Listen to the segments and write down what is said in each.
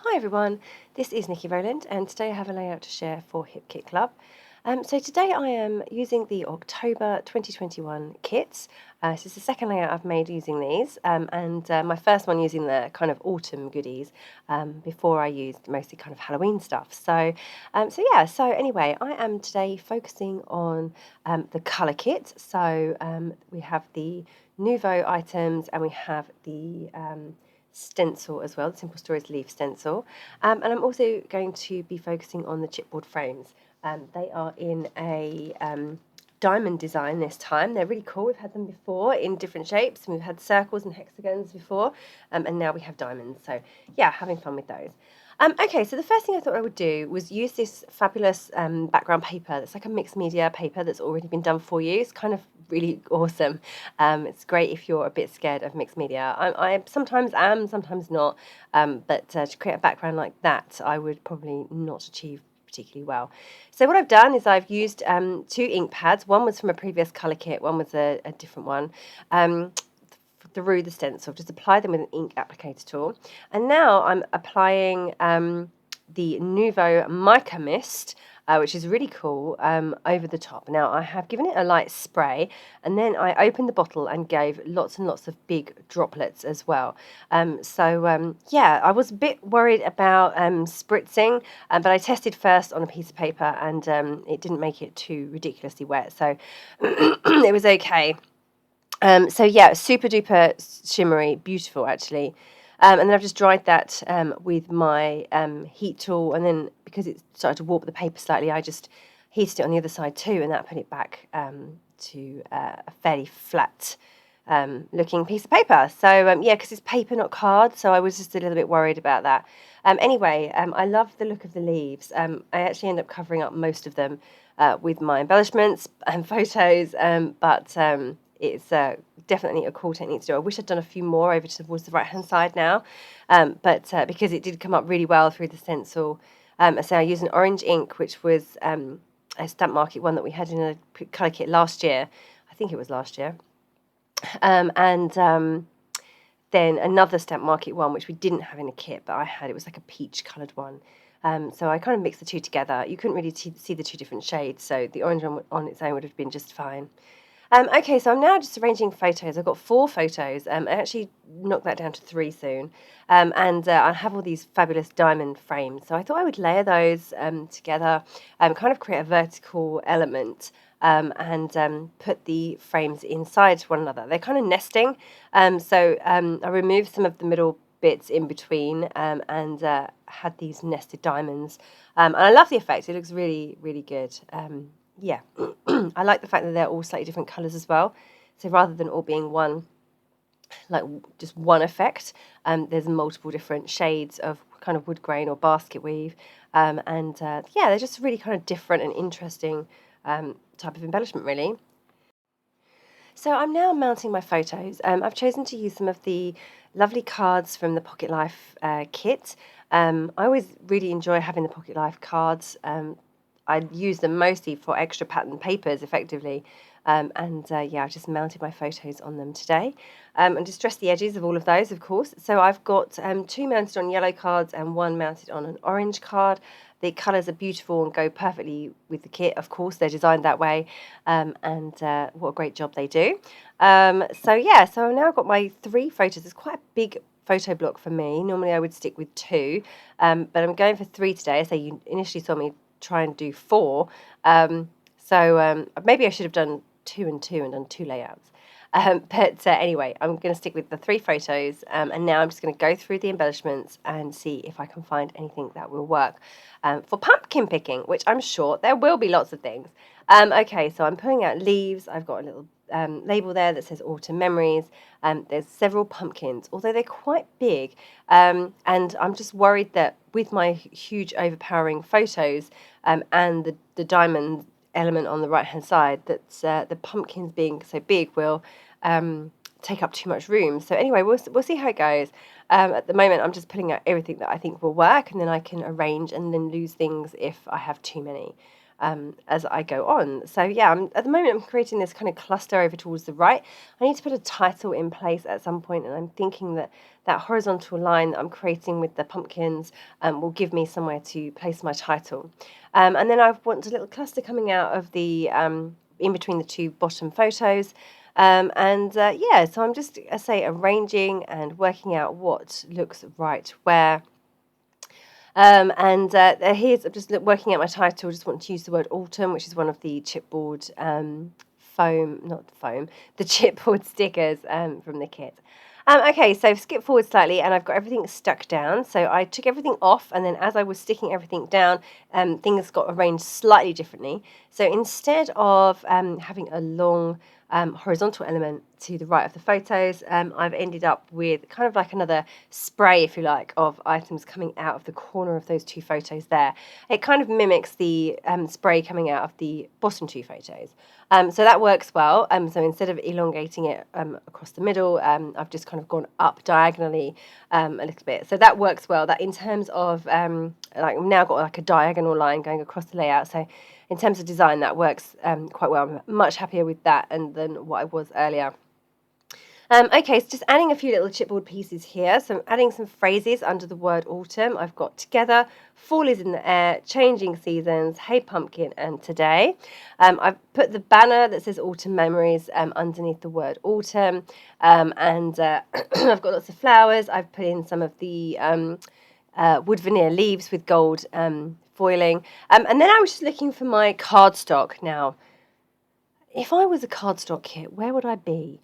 Hi everyone, this is Nikki Rowland and today I have a layout to share for Hip Kit Club. So today I am using the October 2021 kits. This is the second layout I've made using these and my first one using the kind of autumn goodies before I used mostly kind of Halloween stuff. So anyway, I am today focusing on the colour kit. So we have the Nuvo items and we have the stencil as well, the Simple Stories leaf stencil. And I'm also going to be focusing on the chipboard frames. They are in a diamond design this time. They're really cool. We've had them before in different shapes. We've had circles and hexagons before, and now we have diamonds. So yeah, having fun with those. Okay, so the first thing I thought I would do was use this fabulous background paper that's like a mixed media paper that's already been done for you. It's kind of really awesome. It's great if you're a bit scared of mixed media. I sometimes am, sometimes not, but to create a background like that, I would probably not achieve particularly well. So what I've done is I've used 2 ink pads. One was from a previous colour kit, one was a different one. Through the stencil, just apply them with an ink applicator tool. And now I'm applying the Nuvo Mica Mist, which is really cool, over the top. Now I have given it a light spray and then I opened the bottle and gave lots and lots of big droplets as well. Yeah, I was a bit worried about spritzing, but I tested first on a piece of paper and it didn't make it too ridiculously wet, so it was okay. So yeah, super duper shimmery, beautiful actually. And then I've just dried that with my heat tool, and then because it started to warp the paper slightly, I just heated it on the other side too, and that put it back to a fairly flat looking piece of paper. So yeah, because it's paper, not card, so I was just a little bit worried about that. Anyway, I love the look of the leaves. I actually end up covering up most of them with my embellishments and photos, but it's definitely a cool technique to do. I wish I'd done a few more over towards the right-hand side now, but because it did come up really well through the stencil. So I used an orange ink, which was a Stamp Market one that we had in a colour kit last year. I think it was last year. Then another Stamp Market one, which we didn't have in a kit, but I had. It was like a peach coloured one. So I kind of mixed the two together. You couldn't really see the two different shades, so the orange one on its own would have been just fine. Okay, so I'm now just arranging photos. I've got 4 photos. I actually knocked that down to 3 soon. I have all these fabulous diamond frames. So I thought I would layer those together, kind of create a vertical element, and put the frames inside one another. They're kind of nesting. I removed some of the middle bits in between and had these nested diamonds. And I love the effect. It looks really, really good. Yeah, I like the fact that they're all slightly different colours as well. So rather than all being one, like just one effect, there's multiple different shades of kind of wood grain or basket weave. Yeah, they're just really kind of different and interesting type of embellishment, really. So I'm now mounting my photos. I've chosen to use some of the lovely cards from the Pocket Life kit. I always really enjoy having the Pocket Life cards. I use them mostly for extra pattern papers, effectively. Yeah, I've just mounted my photos on them today. And distressed the edges of all of those, of course. So I've got 2 mounted on yellow cards and 1 mounted on an orange card. The colours are beautiful and go perfectly with the kit, of course. They're designed that way. What a great job they do. So I've now got my 3 photos. It's quite a big photo block for me. Normally I would stick with 2, but I'm going for 3 today. So you initially saw me try and do 4. Maybe I should have done 2 and 2 and done 2 layouts. Anyway, I'm going to stick with the 3 photos, and now I'm just going to go through the embellishments and see if I can find anything that will work for pumpkin picking, which I'm sure there will be lots of things. Okay, so I'm pulling out leaves. I've got a little label there that says Autumn Memories. There's several pumpkins, although they're quite big, and I'm just worried that with my huge overpowering photos and the diamond element on the right hand side, that the pumpkins being so big will take up too much room. So anyway, we'll see how it goes. At the moment I'm just putting out everything that I think will work, and then I can arrange and then lose things if I have too many. as I go on. So yeah, at the moment I'm creating this kind of cluster over towards the right. I need to put a title in place at some point, and I'm thinking that that horizontal line that I'm creating with the pumpkins will give me somewhere to place my title. And then I want a little cluster coming out of the in between the two bottom photos. Yeah, so I'm just, I say, arranging and working out what looks right where. Here's, I'm just working out my title. I just want to use the word autumn, which is one of the chipboard the chipboard stickers from the kit. Okay, so skip forward slightly, and I've got everything stuck down. So I took everything off, and then as I was sticking everything down, things got arranged slightly differently. So instead of having a long horizontal element to the right of the photos, I've ended up with kind of like another spray, if you like, of items coming out of the corner of those two photos there. It kind of mimics the spray coming out of the bottom two photos. So that works well. So instead of elongating it across the middle, I've just kind of gone up diagonally a little bit. So that works well. That in terms of, like, I've now got like a diagonal line going across the layout. So in terms of design, that works quite well. I'm much happier with that than what I was earlier. Okay, so just adding a few little chipboard pieces here. So I'm adding some phrases under the word autumn. I've got together, fall is in the air, changing seasons, hey pumpkin, and today. I've put the banner that says autumn memories underneath the word autumn. I've got lots of flowers. I've put in some of the wood veneer leaves with gold foiling. And then I was just looking for my cardstock. Now, if I was a cardstock kit, where would I be?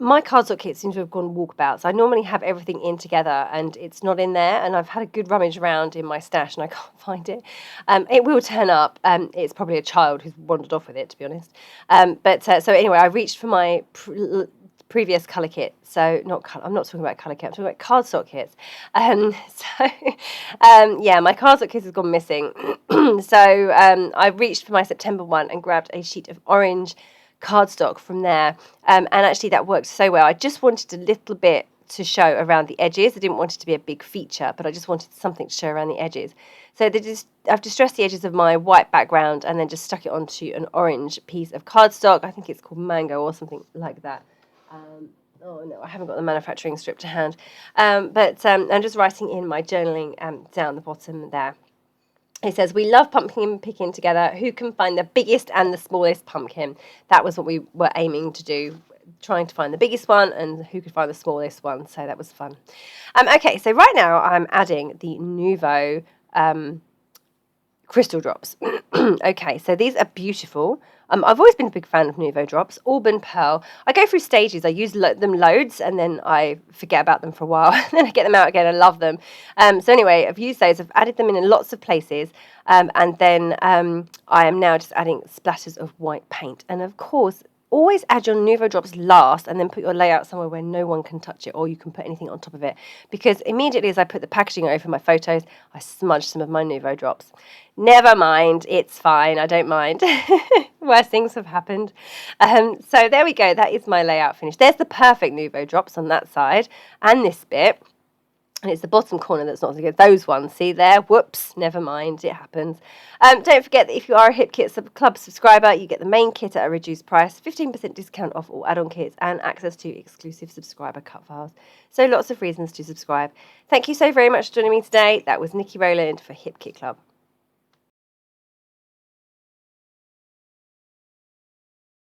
My cardstock kit seems to have gone walkabouts. I normally have everything in together, and it's not in there, and I've had a good rummage around in my stash and I can't find it. It will turn up. It's probably a child who's wandered off with it, to be honest. So anyway, I reached for my previous colour kit. So I'm not talking about colour kit, I'm talking about cardstock kits. Yeah, my cardstock kit has gone missing. I reached for my September one and grabbed a sheet of orange cardstock from there, and actually that worked so well. I just wanted a little bit to show around the edges. I didn't want it to be a big feature, but I just wanted something to show around the edges. So I've distressed the edges of my white background and then just stuck it onto an orange piece of cardstock. I think it's called Mango or something like that. Oh no, I haven't got the manufacturing strip to hand. I'm just writing in my journaling down the bottom there. It says, we love pumpkin picking together. Who can find the biggest and the smallest pumpkin? That was what we were aiming to do, trying to find the biggest one and who could find the smallest one. So that was fun. Okay, so right now I'm adding the Nuvo crystal drops. Okay, so these are beautiful. I've always been a big fan of Nuvo drops. Auburn Pearl. I go through stages. I use them loads and then I forget about them for a while. And then I get them out again and love them. So anyway, I've used those. I've added them in lots of places. And then I am now just adding splatters of white paint. And of course, always add your Nuvo drops last and then put your layout somewhere where no one can touch it or you can put anything on top of it. Because immediately as I put the packaging over my photos, I smudged some of my Nuvo drops. Never mind, it's fine, I don't mind. Worse things have happened. So there we go, that is my layout finished. There's the perfect Nuvo drops on that side and this bit. And it's the bottom corner that's not so good. Those ones, see there? Whoops, never mind, it happens. Don't forget that if you are a Hip Kit Club subscriber, you get the main kit at a reduced price, 15% discount off all add-on kits, and access to exclusive subscriber cut files. So lots of reasons to subscribe. Thank you so very much for joining me today. That was Nikki Rowland for Hip Kit Club.